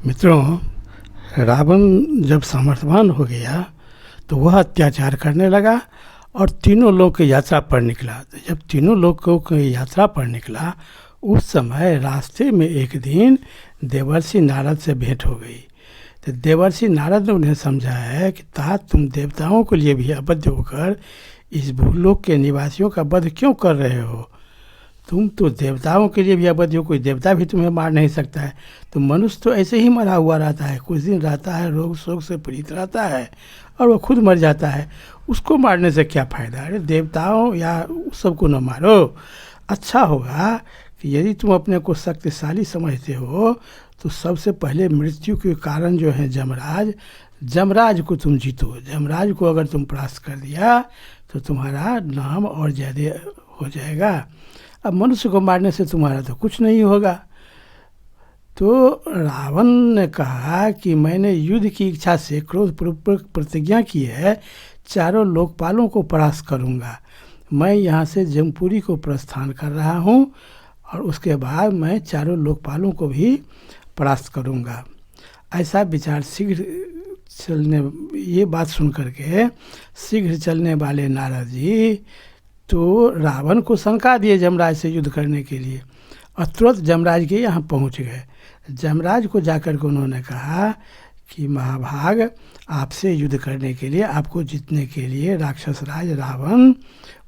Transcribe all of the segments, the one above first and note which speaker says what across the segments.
Speaker 1: मित्रों, रावण जब सामर्थ्यवान हो गया तो वह अत्याचार करने लगा और तीनों लोक की यात्रा पर निकला। तो जब तीनों लोकों की यात्रा पर निकला उस समय रास्ते में एक दिन देवर्षि नारद से भेंट हो गई। तो देवर्षि नारद ने उन्हें समझाया कि तात तुम देवताओं के लिए भी अबद्ध होकर इस भूलोक के निवासियों का वध क्यों कर रहे हो। तुम तो देवताओं के लिए भी अबद्ध हो, कोई देवता भी तुम्हें मार नहीं सकता है। तो मनुष्य तो ऐसे ही मरा हुआ रहता है, कुछ दिन रहता है, रोग शोक से पीड़ित रहता है और वो खुद मर जाता है। उसको मारने से क्या फ़ायदा। अरे देवताओं या उस सबको न मारो। अच्छा होगा कि यदि तुम अपने को शक्तिशाली समझते हो तो सबसे पहले मृत्यु के कारण जो है जमराज को तुम जीतो। जमराज को अगर तुम परास्त कर दिया तो तुम्हारा नाम और ज़्यादा हो जाएगा। अब मनुष्य को मारने से तुम्हारा तो कुछ नहीं होगा। तो रावण ने कहा कि मैंने युद्ध की इच्छा से क्रोधपूर्वक प्रतिज्ञा की है, चारों लोकपालों को परास्त करूंगा। मैं यहाँ से जमपुरी को प्रस्थान कर रहा हूँ और उसके बाद मैं चारों लोकपालों को भी परास्त करूंगा। ऐसा विचार ये बात सुन करके शीघ्र चलने वाले नारद जी तो रावण को शंका दिए जमराज से युद्ध करने के लिए और तुरंत जमराज के यहाँ पहुँच गए। जमराज को जाकर के उन्होंने कहा कि महाभाग, आपसे युद्ध करने के लिए, आपको जीतने के लिए राक्षस राज रावण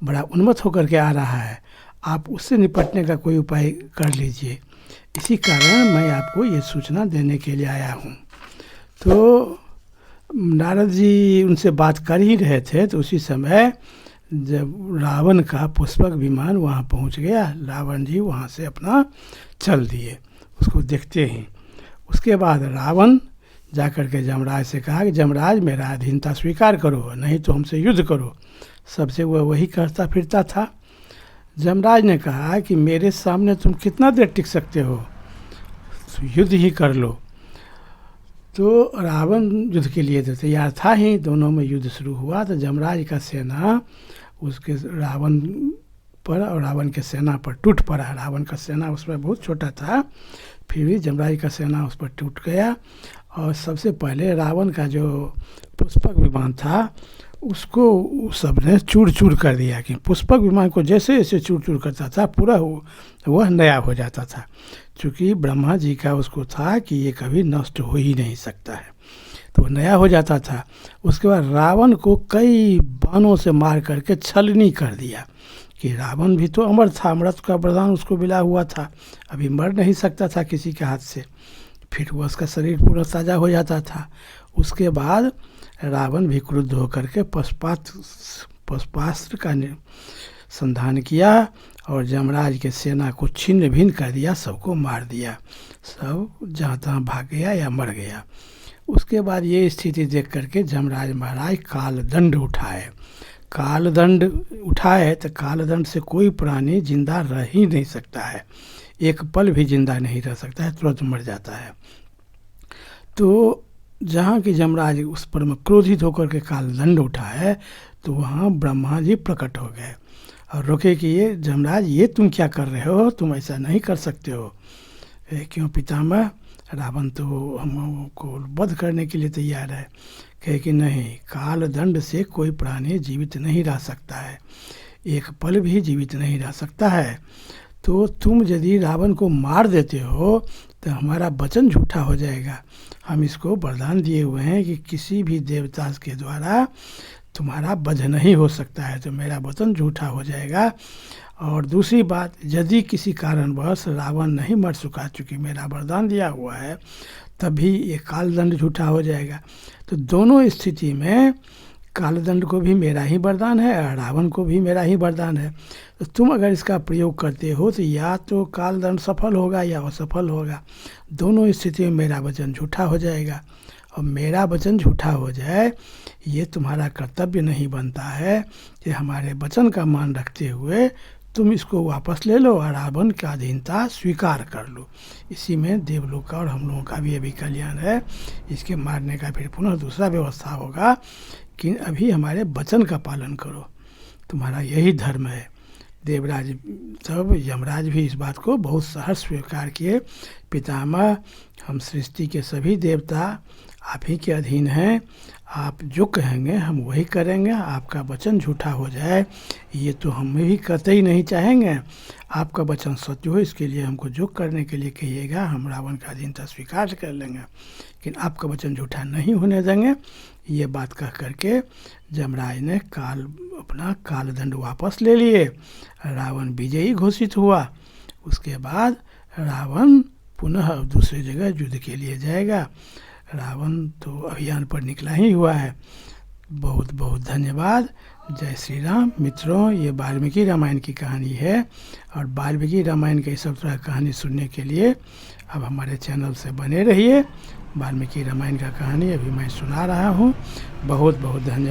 Speaker 1: बड़ा उन्मत्त होकर के आ रहा है। आप उससे निपटने का कोई उपाय कर लीजिए। इसी कारण मैं आपको ये सूचना देने के लिए आया हूँ। तो नारद जी उनसे बात कर ही रहे थे तो उसी समय जब रावण का पुष्पक विमान वहाँ पहुँच गया, रावण जी वहाँ से अपना चल दिए उसको देखते ही। उसके बाद रावण जाकर के जमराज से कहा कि जमराज, मेरा अधीनता स्वीकार करो, नहीं तो हमसे युद्ध करो। सबसे वह वही कहता फिरता था। जमराज ने कहा कि मेरे सामने तुम कितना देर टिक सकते हो, तो युद्ध ही कर लो। तो रावण युद्ध के लिए तो तैयार था ही। दोनों में युद्ध शुरू हुआ तो जमराज का सेना उसके रावण पर और रावण के सेना पर टूट पड़ा। रावण का सेना उसमें बहुत छोटा था, फिर भी जमराज का सेना उस पर टूट गया। और सबसे पहले रावण का जो पुष्पक विमान था उसको सबने चूर चूर कर दिया। कि पुष्पक विमान को जैसे जैसे चूर चूर करता था पूरा वह नया हो जाता था, क्योंकि ब्रह्मा जी का उसको था कि ये कभी नष्ट हो ही नहीं सकता है, तो वो नया हो जाता था। उसके बाद रावण को कई बाणों से मार करके छलनी कर दिया कि रावण भी तो अमर था, अमृत का वरदान उसको मिला हुआ था, अभी मर नहीं सकता था किसी के हाथ से। फिर वो उसका शरीर पूरा ताज़ा हो जाता था। उसके बाद रावण भी क्रुद्ध होकर के पुष्पास्त्र का संधान किया और जमराज के सेना को छिन्न भिन्न कर दिया, सबको मार दिया, सब जहाँ तहाँ भाग गया या मर गया। उसके बाद ये स्थिति देख करके जमराज महाराज कालदंड उठाए तो कालदंड से कोई प्राणी जिंदा रह ही नहीं सकता है, एक पल भी जिंदा नहीं रह सकता है, तुरंत मर जाता है। तो जहाँ की जमराज उस पर में क्रोधित होकर के कालदंड उठाए तो वहाँ ब्रह्मा जी प्रकट हो गए और रोके कि ये जमराज, ये तुम क्या कर रहे हो, तुम ऐसा नहीं कर सकते हो। क्यों पितामह, रावण तो हमको वध करने के लिए तैयार है। कहे कि नहीं, कालदंड से कोई प्राणी जीवित नहीं रह सकता है, एक पल भी जीवित नहीं रह सकता है। तो तुम यदि रावण को मार देते हो तो हमारा वचन झूठा हो जाएगा। हम इसको वरदान दिए हुए हैं कि किसी भी देवता के द्वारा तुम्हारा वध नहीं हो सकता है, तो मेरा वचन झूठा हो जाएगा। और दूसरी बात, यदि किसी कारणवश रावण नहीं मर चुका, चूँकि मेरा वरदान दिया हुआ है, तभी ये कालदंड झूठा हो जाएगा। तो दोनों स्थिति में कालदंड को भी मेरा ही वरदान है और रावण को भी मेरा ही वरदान है। तो तुम अगर इसका प्रयोग करते हो तो या तो कालदंड सफल होगा या असफल होगा, दोनों स्थिति में मेरा वचन झूठा हो जाएगा। और मेरा वचन झूठा हो जाए ये तुम्हारा कर्तव्य नहीं बनता है कि हमारे वचन का मान रखते हुए तुम इसको वापस ले लो और रावण का अधीनता स्वीकार कर लो। इसी में देवलोक का और हम लोगों का भी अभी कल्याण है। इसके मारने का फिर पुनः दूसरा व्यवस्था होगा कि अभी हमारे वचन का पालन करो, तुम्हारा यही धर्म है। देवराज तब यमराज भी इस बात को बहुत सहर्ष स्वीकार किए। पितामह, हम सृष्टि के सभी देवता आप ही के अधीन हैं, आप जो कहेंगे हम वही करेंगे, आपका वचन झूठा हो जाए ये तो हम भी कतई नहीं चाहेंगे। आपका वचन सत्य हो, इसके लिए हमको जो करने के लिए कहिएगा हम रावण का अधीनता स्वीकार कर लेंगे, लेकिन आपका वचन झूठा नहीं होने देंगे। ये बात कह करके यमराज ने अपना कालदंड वापस ले लिए। रावण विजयी घोषित हुआ। उसके बाद रावण पुनः दूसरी जगह युद्ध के लिए जाएगा। रावण तो अभियान पर निकला ही हुआ है। बहुत बहुत धन्यवाद। जय श्री राम। मित्रों, ये वाल्मीकि रामायण की कहानी है और वाल्मीकि रामायण के सब तरह कहानी सुनने के लिए अब हमारे चैनल से बने रहिए। वाल्मीकि रामायण का कहानी अभी मैं सुना रहा हूँ। बहुत बहुत धन्यवाद।